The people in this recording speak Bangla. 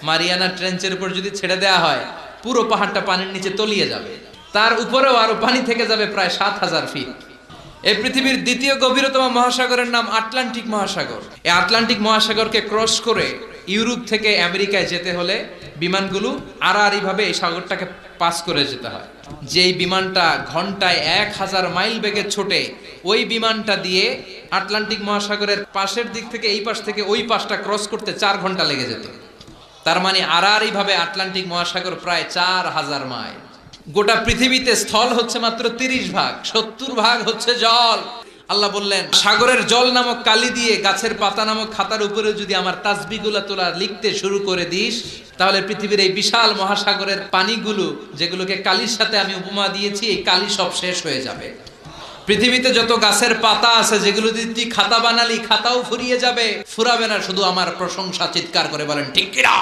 মারিয়ানা ট্রেঞ্চের উপর যদি ছেড়ে দেওয়া হয়, পুরো পাহাড়টা পানির নিচে তলিয়ে যাবে। তার উপরেও আরো পানি থেকে যাবে প্রায় ৭,০০০ ফিট। এই পৃথিবীর দ্বিতীয় গভীরতম মহাসাগরের নাম আটলান্টিক মহাসাগর। এই আটলান্টিক মহাসাগরকে ক্রস করে ইউরোপ থেকে আমেরিকায় যেতে হলে বিমানগুলো আড়াআড়ি ভাবে এই সাগরটাকে পাস করে যেতে হয়। যেই বিমানটা ঘন্টায় ১,০০০ মাইল বেগে ছোটে, ওই বিমানটা দিয়ে আটলান্টিক মহাসাগরের পাশের দিক থেকে এই পাশ থেকে ওই পাশটা ক্রস করতে ৪ ঘন্টা লেগে যেত। তার মানে আড়াআড়ি ভাবে আটলান্টিক মহাসাগর প্রায় ৪,০০০ মাইল। গোটা পৃথিবীতে স্থল হচ্ছে মাত্র ৩০ ভাগ, ৭০ ভাগ হচ্ছে জল। আল্লাহ বললেন, সাগরের জল নামক কালি দিয়ে গাছের পাতা নামক খাতার উপরে যদি আমার তাসবিহগুলো তোলা লিখতে শুরু করে দিস, তাহলে পৃথিবীর এই বিশাল মহাসাগরের পানিগুলো, যেগুলোকে কালির সাথে আমি উপমা দিয়েছি, এই কালি সব শেষ হয়ে যাবে। পৃথিবীতে যত গাছের পাতা আছে, যেগুলো যদি তুই খাতা বানালি, খাতাও ফুরিয়ে যাবে। ফুরাবে না, শুধু আমার প্রশংসা চিৎকার করে বলেন ঠিক কিনা।